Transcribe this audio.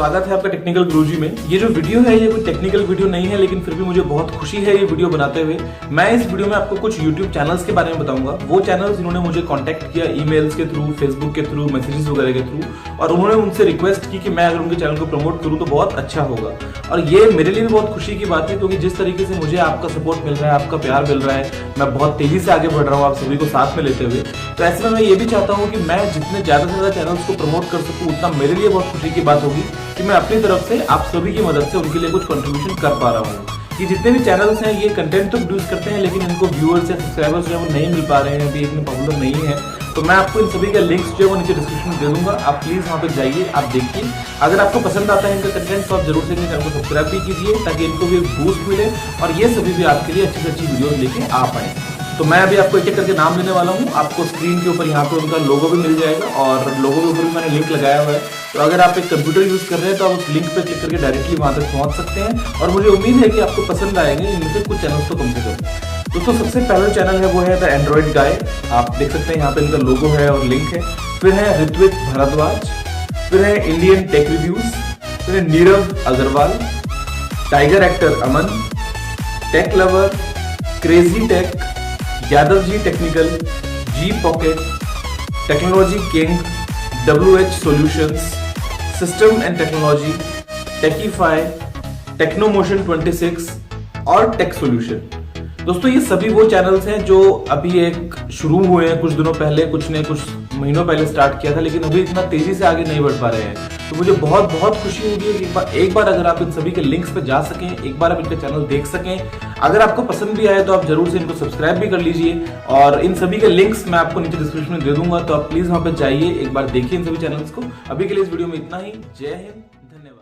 स्वागत है आपका टेक्निकल गुरुजी में। ये जो वीडियो है ये कोई टेक्निकल वीडियो नहीं है, लेकिन फिर भी मुझे बहुत खुशी है ये वीडियो बनाते हुए। मैं इस वीडियो में आपको कुछ YouTube चैनल्स के बारे में बताऊंगा। वो चैनल्स जिन्होंने मुझे कांटेक्ट किया ईमेल्स के थ्रू, फेसबुक के थ्रू, मैसेजेस वगैरह के थ्रू, और उन्होंने उनसे रिक्वेस्ट की कि मैं अगर उनके चैनल को प्रमोट करूँ तो बहुत अच्छा होगा। और ये मेरे लिए भी बहुत खुशी की बात है, क्योंकि जिस तरीके से मुझे आपका सपोर्ट मिल रहा है, आपका प्यार मिल रहा है, मैं बहुत तेजी से आगे बढ़ रहा हूँ आप सभी को साथ में लेते हुए। तो ऐसे में मैं ये भी चाहता हूँ कि मैं जितने ज्यादा से ज्यादा चैनल्स को प्रमोट कर सकूँ, उतना मेरे लिए बहुत खुशी की बात होगी कि मैं अपनी तरफ से आप सभी की मदद से उनके लिए कुछ कंट्रीब्यूशन कर पा रहा हूँ। ये जितने भी चैनल्स हैं ये कंटेंट तो प्रोड्यूस करते हैं, लेकिन इनको व्यूअर्स या सब्सक्राइबर्स जो है वो नहीं मिल पा रहे हैं, अभी इतने पॉपुलर नहीं है। तो मैं आपको इन सभी का लिंक्स जो है वो नीचे डिस्क्रिप्शन में दे दूंगा, आप प्लीज वहाँ पे जाइए, आप देखिए। अगर आपको पसंद आता है इनका कंटेंट तो आप जरूर से इनके चैनल को सब्सक्राइब भी कीजिए, ताकि इनको भी एक बूस्ट मिले और ये सभी भी आपके लिए अच्छी से अच्छी वीडियोस लेके आ पाए। तो मैं अभी आपको एक एक करके नाम लेने वाला हूँ। आपको स्क्रीन के ऊपर यहाँ पे उनका लोगो भी मिल जाएगा, और लोगो के ऊपर भी मैंने लिंक लगाया हुआ है। तो अगर आप एक कंप्यूटर यूज कर रहे हैं तो आप उस लिंक पे क्लिक करके डायरेक्टली वहां तक पहुंच सकते हैं, और मुझे उम्मीद है कि आपको पसंद आएंगे इनमें से कुछ चैनल्स तो कम से कम। दोस्तों सबसे पहला चैनल है वो है द एंड्रॉइड गाय। आप देख सकते हैं यहाँ पे इनका लोगो है और लिंक है। फिर है ऋत्विक भारद्वाज, फिर है इंडियन टेक रिव्यूज, फिर है Nirav Agarwal, tiger actor Aman, tech lover, crazy tech, Yadav ji technical, G pocket, technology king, WH solutions, system and technology, techify, technomotion 26 और टेक सॉल्यूशन। दोस्तों ये सभी वो चैनल्स हैं जो अभी एक शुरू हुए हैं कुछ दिनों पहले, कुछ ने कुछ महीनों पहले स्टार्ट किया था, लेकिन अभी इतना तेजी से आगे नहीं बढ़ पा रहे हैं। तो मुझे बहुत बहुत खुशी होगी कि एक बार अगर आप इन सभी के लिंक्स पे जा सकें, एक बार आप इनका चैनल देख सकें। अगर आपको पसंद भी आए तो आप जरूर से इनको सब्सक्राइब भी कर लीजिए, और इन सभी के लिंक्स मैं आपको नीचे डिस्क्रिप्शन में दे दूंगा। तो आप प्लीज वहां पे जाइए, एक बार देखिए इन सभी चैनल्स को। अभी के लिए इस वीडियो में इतना ही। जय हिंद, धन्यवाद।